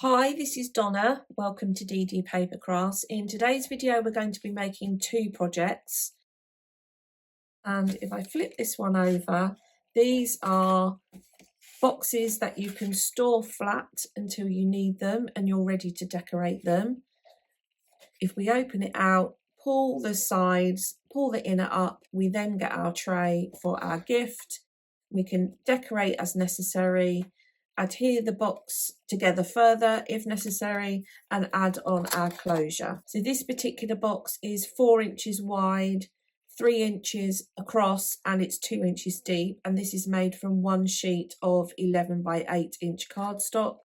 Hi, this is Donna. Welcome to DD Paper Crafts. In today's video, we're going to be making two projects. And if I flip this one over, these are boxes that you can store flat until you need them and you're ready to decorate them. If we open it out, pull the sides, pull the inner up, we then get our tray for our gift. We can decorate as necessary, adhere the box together further if necessary, and add on our closure. So this particular box is 4 inches wide, 3 inches across, and it's 2 inches deep, and this is made from one sheet of 11 by 8 inch cardstock.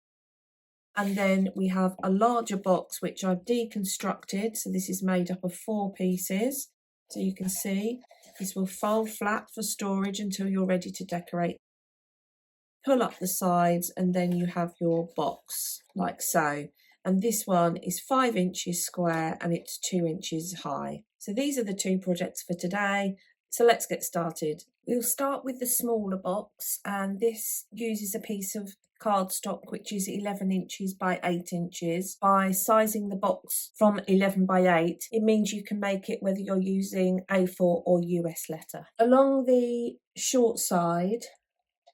And then we have a larger box which I've deconstructed, so this is made up of 4 pieces. So you can see this will fold flat for storage until you're ready to decorate. Pull up the sides and then you have your box like so. And this one is 5 inches square and it's 2 inches high. So these are the two projects for today. So let's get started. We'll start with the smaller box, and this uses a piece of cardstock which is 11 inches by 8 inches. By sizing the box from 11 by 8, it means you can make it whether you're using A4 or US letter. Along the short side,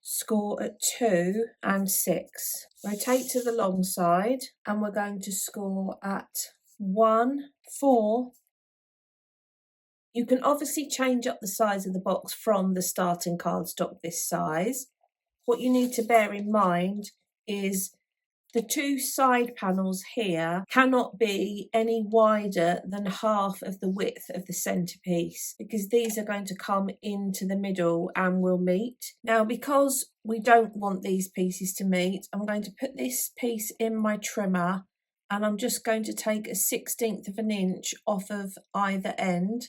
score at 2 and 6. Rotate to the long side and we're going to score at 1, 4. You can obviously change up the size of the box from the starting cardstock this size. What you need to bear in mind is the two side panels here cannot be any wider than half of the width of the centerpiece, because these are going to come into the middle and will meet. Now, because we don't want these pieces to meet, I'm going to put this piece in my trimmer and I'm just going to take a 1/16 of an inch off of either end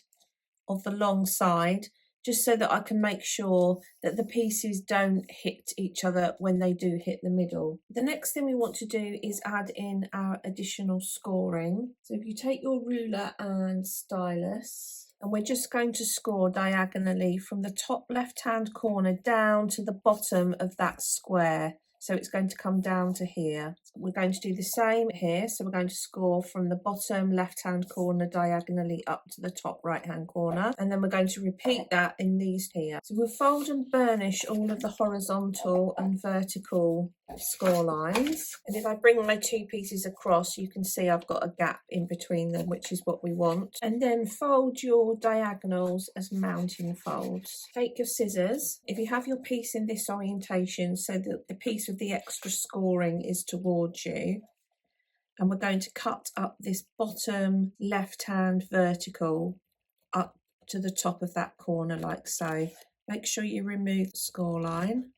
of the long side, just so that I can make sure that the pieces don't hit each other when they do hit the middle. The next thing we want to do is add in our additional scoring. So if you take your ruler and stylus, and we're just going to score diagonally from the top left-hand corner down to the bottom of that square. So it's going to come down to here. We're going to do the same here. So we're going to score from the bottom left-hand corner diagonally up to the top right-hand corner. And then we're going to repeat that in these here. So we'll fold and burnish all of the horizontal and vertical score lines. And if I bring my two pieces across, you can see I've got a gap in between them, which is what we want. And then fold your diagonals as mounting folds. Take your scissors. If you have your piece in this orientation so that the piece with the extra scoring is towards you, and we're going to cut up this bottom left hand vertical up to the top of that corner like so. Make sure you remove the score line.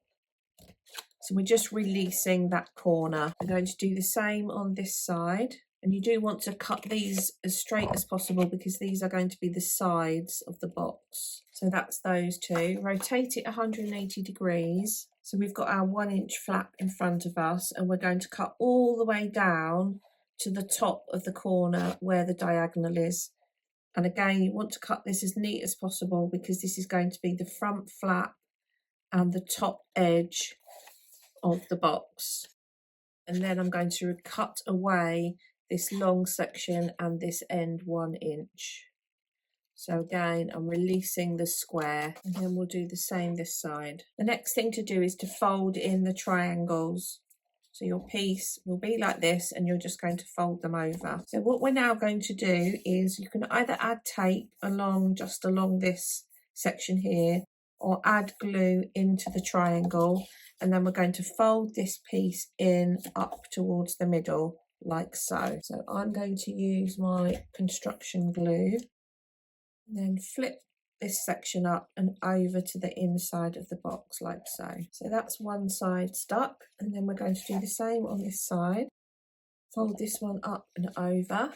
So we're just releasing that corner. We're going to do the same on this side. And you do want to cut these as straight as possible because these are going to be the sides of the box. So that's those two. Rotate it 180 degrees. So we've got our 1 inch flap in front of us, and we're going to cut all the way down to the top of the corner where the diagonal is. And again, you want to cut this as neat as possible because this is going to be the front flap and the top edge of the box. And then I'm going to cut away this long section and this end 1 inch. So again, I'm releasing the square, and then we'll do the same this side. The next thing to do is to fold in the triangles. So your piece will be like this, and you're just going to fold them over. So what we're now going to do is you can either add tape just along this section here, or add glue into the triangle, and then we're going to fold this piece in up towards the middle like so. So I'm going to use my construction glue, and then flip this section up and over to the inside of the box like so. So that's one side stuck, and then we're going to do the same on this side. Fold this one up and over.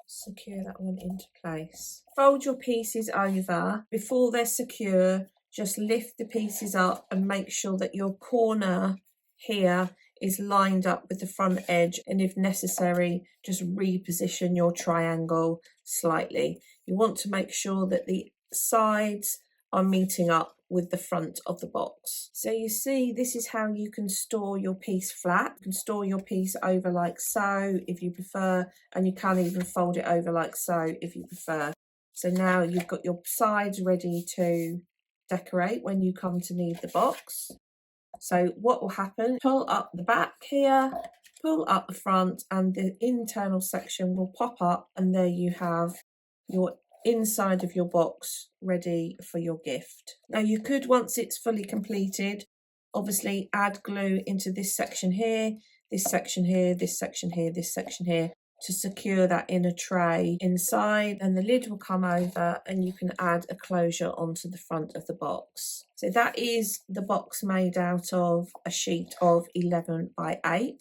Secure that one into place. Fold your pieces over. Before they're secure, just lift the pieces up and make sure that your corner here is lined up with the front edge, and if necessary, just reposition your triangle slightly. You want to make sure that the sides are meeting up with the front of the box. So you see, this is how you can store your piece flat. You can store your piece over like so if you prefer, and you can even fold it over like so if you prefer. So now you've got your sides ready to decorate when you come to need the box. So what will happen, pull up the back here, pull up the front, and the internal section will pop up, and there you have your inside of your box ready for your gift. Now you could, once it's fully completed, obviously add glue into this section here, this section here, this section here, this section here, to secure that inner tray inside, and the lid will come over and you can add a closure onto the front of the box. So that is the box made out of a sheet of 11 by 8,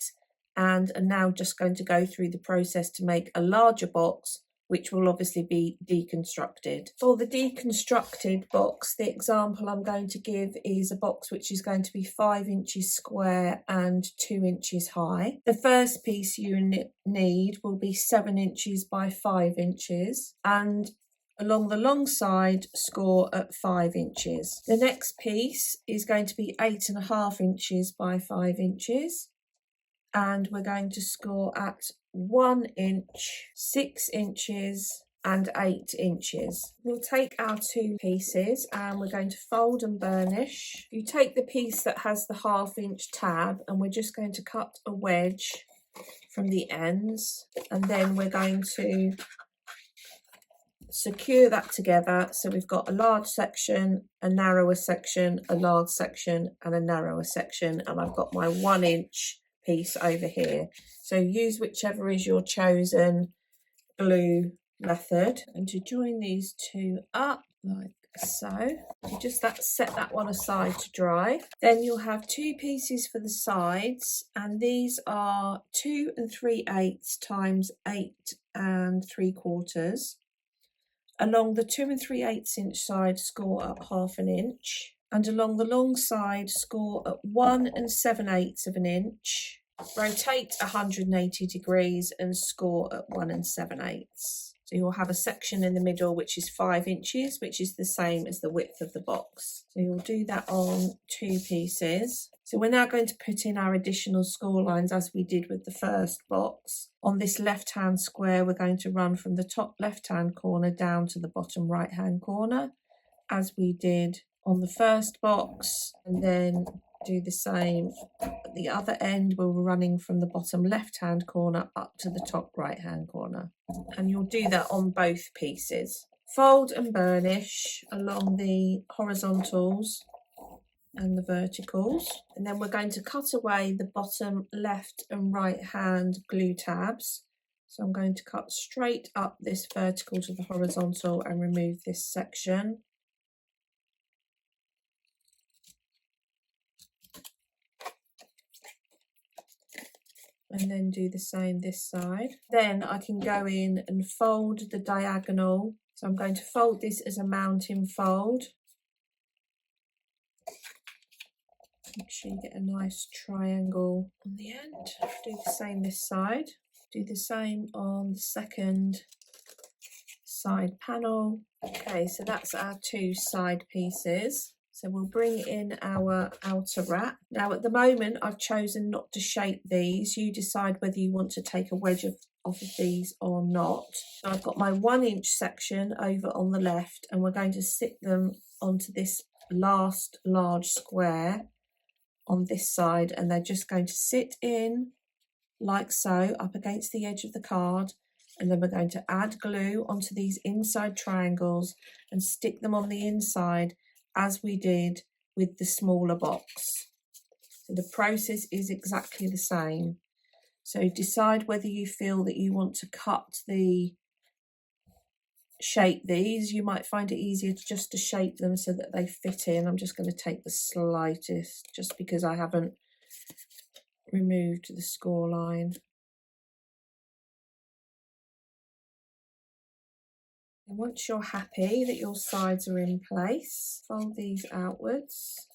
and I'm now just going to go through the process to make a larger box, which will obviously be deconstructed. For the deconstructed box, the example I'm going to give is a box which is going to be 5 inches square and 2 inches high. The first piece you need will be 7 inches by 5 inches, and along the long side score at 5 inches. The next piece is going to be 8.5 inches by 5 inches, and we're going to score at 1 inch, 6 inches and 8 inches. We'll take our 2 pieces and we're going to fold and burnish. You take the piece that has the 1/2 inch tab, and we're just going to cut a wedge from the ends, and then we're going to secure that together. So we've got a large section, a narrower section, a large section and a narrower section, and I've got my 1 inch piece over here. So use whichever is your chosen glue method. And to join these two up like so, you just set that one aside to dry. Then you'll have 2 pieces for the sides, and these are 2 3/8 times 8 3/4. Along the 2 3/8 inch side, score at 1/2 inch, and along the long side, score at 1 7/8 inch. Rotate 180 degrees and score at 1 7/8. So you'll have a section in the middle which is 5 inches, which is the same as the width of the box. So you'll do that on 2 pieces. So we're now going to put in our additional score lines as we did with the first box. On this left-hand square, we're going to run from the top left-hand corner down to the bottom right-hand corner, as we did on the first box, and then do the same at the other end where we're running from the bottom left-hand corner up to the top right-hand corner. And you'll do that on both pieces. Fold and burnish along the horizontals and the verticals, and then we're going to cut away the bottom left and right hand glue tabs. So I'm going to cut straight up this vertical to the horizontal and remove this section. And then do the same this side. Then I can go in and fold the diagonal. So I'm going to fold this as a mountain fold. Make sure you get a nice triangle on the end. Do the same this side. Do the same on the second side panel. Okay, so that's our 2 side pieces. So we'll bring in our outer wrap. Now at the moment I've chosen not to shape these. You decide whether you want to take a wedge off of these or not. So I've got my 1 inch section over on the left, and we're going to stick them onto this last large square on this side, and they're just going to sit in like so up against the edge of the card, and then we're going to add glue onto these inside triangles and stick them on the inside as we did with the smaller box. So the process is exactly the same. So decide whether you feel that you want to shape these. You might find it easier just to shape them so that they fit in. I'm just going to take the slightest, just because I haven't removed the score line. And once you're happy that your sides are in place, fold these outwards,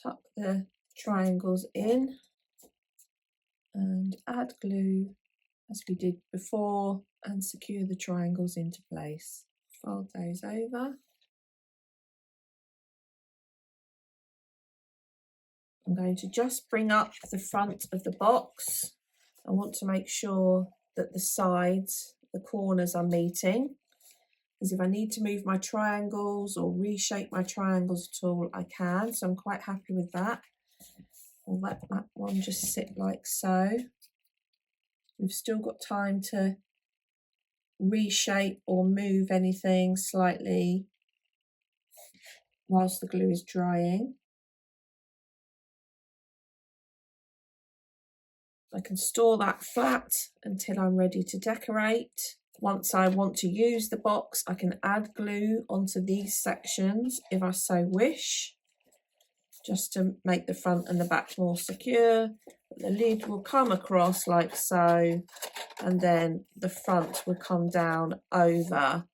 tuck the triangles in, and add glue as we did before, and secure the triangles into place. Fold those over. I'm going to just bring up the front of the box. I want to make sure that the sides, the corners are meeting, because if I need to move my triangles or reshape my triangles at all, I can. So I'm quite happy with that. I'll let that one just sit like so. We've still got time to reshape or move anything slightly whilst the glue is drying. I can store that flat until I'm ready to decorate. Once I want to use the box, I can add glue onto these sections if I so wish, just to make the front and the back more secure. The lid will come across like so, and then the front will come down over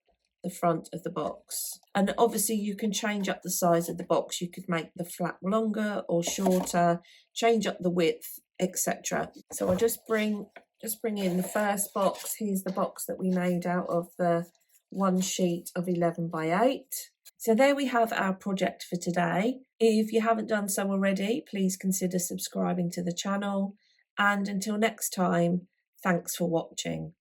the front of the box. And obviously you can change up the size of the box. You could make the flap longer or shorter, change up the width, etc. So I'll just bring in the first box. Here's the box that we made out of the one sheet of 11 by 8. So there we have our project for today. If you haven't done so already, please consider subscribing to the channel. And until next time, thanks for watching.